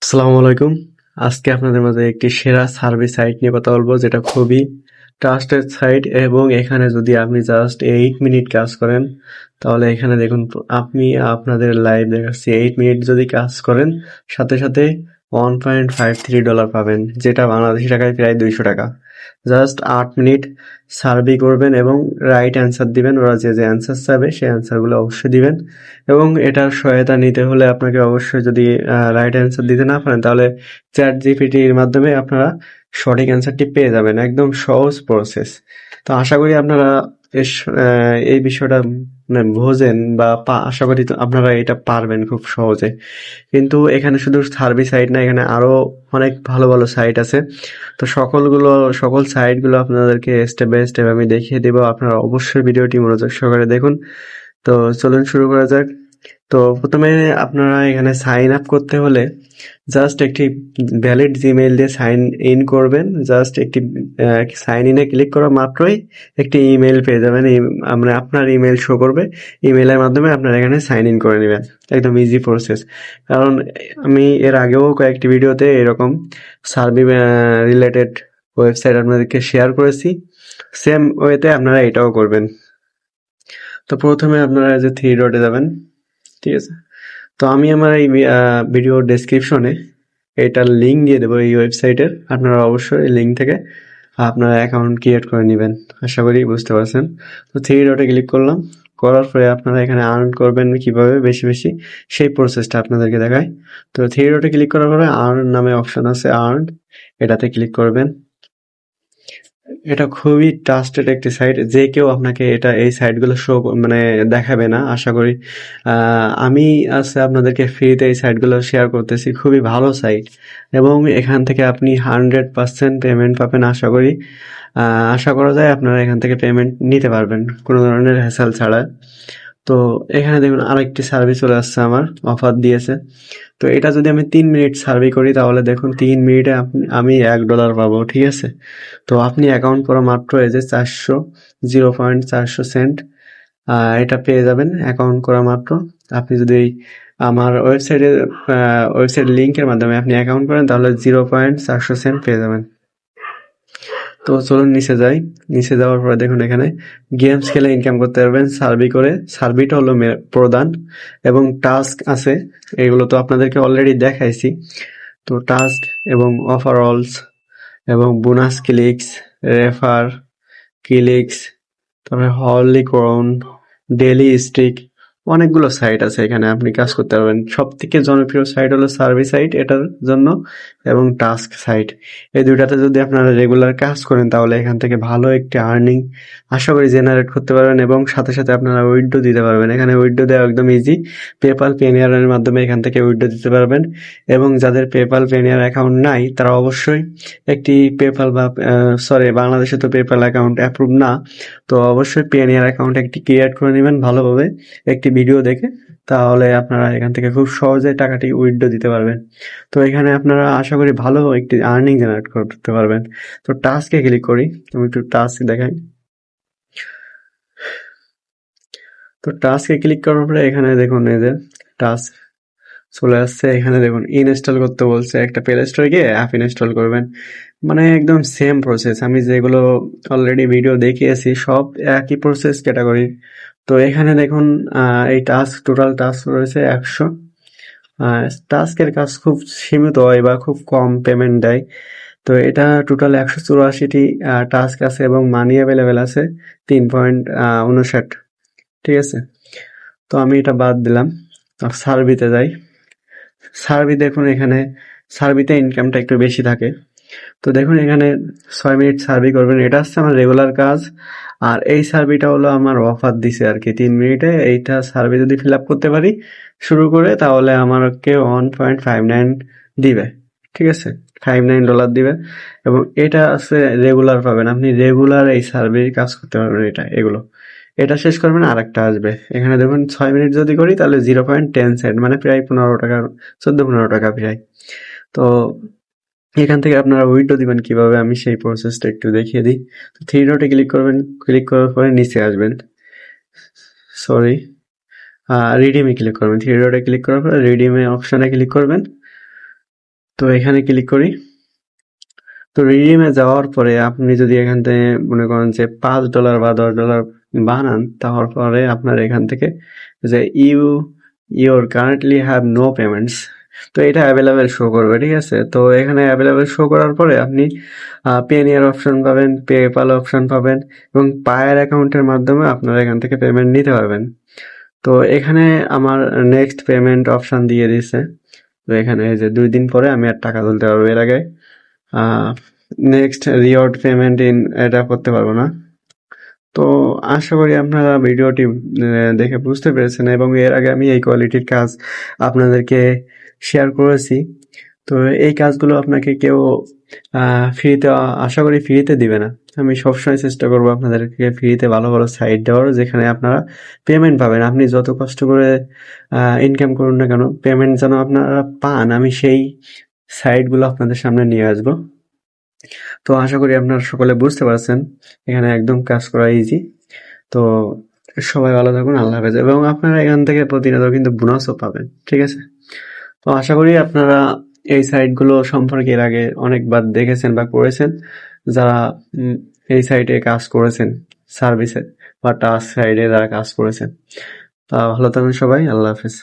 আসসালামু আলাইকুম। আজকে আপনাদের মাঝে একটি সেরা সার্ভিস সাইট নিয়ে কথা বলবো, যেটা খুবই ট্রাস্টেড সাইট। এবং এখানে যদি আপনি জাস্ট 8 মিনিট কাজ করেন, তাহলে এখানে দেখুন আপনি আপনাদের লাইভ দেখাচ্ছি, 8 মিনিট যদি কাজ করেন সাথে সাথে $1.53 পাবেন, যেটা বাংলাদেশি টাকায় প্রায় 200 টাকা। জাস্ট 8 মিনিট সার্ভে করবেন এবং রাইট অ্যান্সার দিবেন। ওরা যে যে অ্যান্সার চাবে সেই অ্যান্সারগুলো অবশ্যই দিবেন। এবং এটার সহায়তা নিতে হলে আপনাকে অবশ্যই, যদি রাইট অ্যান্সার দিতে না পারেন, তাহলে চ্যাট জিপিটির মাধ্যমে আপনারা সঠিক অ্যান্সারটি পেয়ে যাবেন। একদম সহজ প্রসেস। তো আশা করি আপনারা এই বিষয়টা মানে বোঝেন, বা আশা করি তো আপনারা এটা পারবেন খুব সহজে। কিন্তু এখানে শুধু সার্ভিস সাইট না, এখানে আরো অনেক ভালো ভালো সাইট আছে। তো সকল সাইটগুলো আপনাদেরকে স্টেপ বাই স্টেপ আমি দেখিয়ে দেবো। আপনারা অবশ্যই ভিডিওটি মনোযোগ সহকারে দেখুন। তো চলুন শুরু করা যাক। তো প্রথমে আপনারা এখানে সাইন আপ করতে হলে জাস্ট একটি ভ্যালিড জিমেইল দিয়ে সাইন ইন করবেন। জাস্ট একটি সাইন ইনে ক্লিক করা মাত্রই একটি ইমেল পেয়ে যাবেন। মানে আপনার ইমেল শো করবে, ইমেলের মাধ্যমে আপনারা এখানে সাইন ইন করে নেবেন। একদম ইজি প্রসেস। কারণ আমি এর আগেও কয়েকটি ভিডিওতে এরকম সার্ভে রিলেটেড ওয়েবসাইট আপনাদেরকে শেয়ার করেছি। সেম ওয়েতে আপনারা এটাও করবেন। তো প্রথমে আপনারা যে থ্রি ডটে যাবেন, ঠিক আছে? তো আমি আমার এই ভিডিও ডেসক্রিপশনে এটার লিঙ্ক দিয়ে দেবো, এই ওয়েবসাইটের। আপনারা অবশ্যই এই লিঙ্ক থেকে আপনারা অ্যাকাউন্ট ক্রিয়েট করে নেবেন। আশা করি বুঝতে পারছেন। তো থ্রি ডটে ক্লিক করলাম, করার পরে আপনারা এখানে আর্ন করবেন কিভাবে বেশি বেশি, সেই প্রসেসটা আপনাদেরকে দেখায়। তো থ্রি ডটে ক্লিক করার পরে আর্ন নামে অপশন আছে, আর্ন, এটাতে ক্লিক করবেন। এটা খুবই ট্রাস্টেড একটি সাইট। যে কেউ আপনাকে এই সাইটগুলো শো মানে দেখাবে না, আশা করি। আমি আপনাদেরকে ফ্রিতে এই সাইটগুলো শেয়ার করতেছি। খুবই ভালো সাইট, এবং এখান থেকে আপনি 100% পেমেন্ট পাবেন আশা করি। আশা করা যায় আপনারা এখান থেকে পেমেন্ট নিতে পারবেন কোনো ধরনের হ্যাসেল ছাড়া। তো এখানে দেখুন আরেকটি সার্ভিস চলে আসছে, আমার অফার দিয়েছে। তো এটা যদি আমি 3 মিনিট সার্ভে করি, তাহলে দেখুন 3 মিনিটে আমি $1 পাবো, ঠিক আছে? তো আপনি অ্যাকাউন্ট করা মাত্র এই যে 0.400 সেন্ট এটা পেয়ে যাবেন অ্যাকাউন্ট করা মাত্র। আপনি যদি আমার ওয়েবসাইট লিঙ্কের মাধ্যমে আপনি অ্যাকাউন্ট করেন, তাহলে 0.400 সেন্ট পেয়ে যাবেন। তো চলুন নিচে যাই। নিচে যাওয়ার পরে দেখুন এখানে গেমস খেলে ইনকাম করতে পারবেন সার্ভে করে। সার্ভেটা হলো প্রধান, এবং টাস্ক আছে, এগুলো তো আপনাদেরকে অলরেডি দেখাইছি। তো টাস্ক এবং ওভারঅলস এবং বোনাস ক্লিকস, রেফার ক্লিকস, তারপরে হলি ক্রাউন, ডেইলি স্টিক, অনেকগুলো সাইট আছে এখানে আপনি কাজ করতে পারবেন। সব থেকে জনপ্রিয় সাইট হলো সার্ভিস সাইট এটার জন্য, এবং টাস্ক সাইট। এই দুইটাতে যদি আপনারা রেগুলার কাজ করেন, তাহলে এখান থেকে ভালো একটি আর্নিং আশা করি জেনারেট করতে পারবেন, এবং সাথে সাথে আপনারা উইথড্র দিতে পারবেন। এখানে উইথড্র দেওয়া একদম ইজি। পেপাল পেনিয়ারের মাধ্যমে এখান থেকে উইথড্র দিতে পারবেন। এবং যাদের পেপাল পেনিয়ার অ্যাকাউন্ট নাই, তারা অবশ্যই একটি পেপাল বা বাংলাদেশে তো পেপাল অ্যাকাউন্ট অ্যাপ্রুভ না। তো অবশ্যই পেনিয়ার অ্যাকাউন্ট একটি ক্রিয়েট করে নেবেন ভালোভাবে একটি ভিডিও দেখে। তাহলে আপনারা এখান থেকে খুব সহজে টাকাটি উইথড্র দিতে পারবেন। তো এখানে আপনারা আশা করি ভালো একটি আর্নিং জেনারেট করতে পারবেন। তো টাস্কে ক্লিক করি, আমি একটু টাস্ক দেখাই। তো টাস্কে ক্লিক করার পরে এখানে দেখুন এই যে টাস্ক চলে আসছে। এখানে দেখুন ইনস্টল করতে বলছে, একটা প্লে স্টোরে গিয়ে অ্যাপ ইনস্টল করবেন। মানে একদম সেম প্রসেস, আমি যেগুলো অলরেডি ভিডিও দেখিয়েছি সব একই প্রসেস ক্যাটাগরি। তো এখানে দেখুন এই টোটাল টাস্ক রয়েছে 100। টাস্কের কাজ খুব সীমিত হয় বা খুব কম পেমেন্ট দেয়। তো এটা টোটাল 184টি টাস্ক আছে, এবং মানি অ্যাভেলেবেল আছে 3.59। ঠিক আছে? তো আমি এটা বাদ দিলাম। সার্ভিতে যাই। সার্ভে দেখুন এখানে সার্ভিতে ইনকামটা একটু বেশি থাকে। তো দেখুন এখানে 6 মিনিট সার্ভে করবেন, এটা হচ্ছে আমার রেগুলার কাজ। আর এই সার্ভেটা হলো আমার অফার দিছে আর কি, 3 মিনিটে এইটা সার্ভে যদি ফিল আপ করতে পারি শুরু করে, তাহলে আমাকে 1.59 দিবে। ঠিক আছে, $59 দিবে। এবং এটা আছে রেগুলার পাবেন, আপনি রেগুলার এই সার্ভে কাজ করতে পারবেন। এটা শেষ করবেন, আর একটা আসবে। এখানে দেখুন 6 মিনিট যদি করি, তাহলে 0.10 সেন্ট, মানে প্রায় 15 টাকা, 14-15 টাকা প্রায়। তো এখান থেকে আপনারা উইথড্র দিবেন কিভাবে, আমি সেই প্রসেসটা একটু দেখিয়ে দিই। তো থ্রি ডটে ক্লিক করবেন, ক্লিক করার পরে নিচে আসবেন, সরি রিডিমে ক্লিক করবেন। থ্রি ডটে ক্লিক করার পরে রিডিমে অপশনে ক্লিক করবেন। তো এখানে ক্লিক করি। তো রিডিমে যাওয়ার পরে আপনি যদি এখান থেকে মনে করেন যে $5 বা $10 বানান, তারপরে আপনার এখান থেকে যে your currently have no payments, তো এটা অ্যাভেলেবেল শো করবে, ঠিক আছে। তো এখানে অ্যাভেলেবেল শো করার পরে আপনি পেনিয়ার অপশন পাবেন, পেপাল অপশন পাবেন এবং পায়ের অ্যাকাউন্টের মাধ্যমে আপনারা এখান থেকে পেমেন্ট নিতে পারবেন। তো এখানে আমার নেক্সট পেমেন্ট অপশন দিয়ে দিছে। তো এখানে এই যে 2 দিন পরে আমি আর টাকা তুলতে পারবো, এর আগে নেক্সট রিওয়ার্ড পেমেন্ট এটা করতে পারবো না। তো আশা করি আপনারা ভিডিওটি দেখে বুঝতে পেরেছেন এবং এর আগে আমি এই কোয়ালিটির কাজ আপনাদেরকে শেয়ার করেছি। তো এই কাজগুলো আপনাকে কেউ ফ্রিতে, আশা করি ফ্রিতে দিবে না। আমি সবসময় চেষ্টা করবো আপনাদেরকে ফ্রিতে ভালো ভালো সাইট দেওয়ার, যেখানে আপনারা পেমেন্ট পাবেন। আপনি যত কষ্ট করে ইনকাম করুন না কেন, পেমেন্ট যেন আপনারা পান, আমি সেই সাইটগুলো আপনাদের সামনে নিয়ে আসবো। তো আশা করি আপনারা সকলে বুঝতে পারছেন, এখানে একদম কাজ করা ইজি। তো সবাই ভালো থাকুন, আল্লাহ হাফেজ। এবং আপনারা এখান থেকে প্রতিনিয়ত কিন্তু বোনাসও পাবেন, ঠিক আছে। তো আশা করি আপনারা এই সাইটগুলো সম্পর্কে এর আগে অনেকবার দেখেছেন বা করেছেন, যারা এই সাইটে কাজ করেছেন, সার্ভিসে বা টাস্ক সাইডে যারা কাজ করেছেন। তা ভালো থাকুন সবাই, আল্লাহ হাফেজ।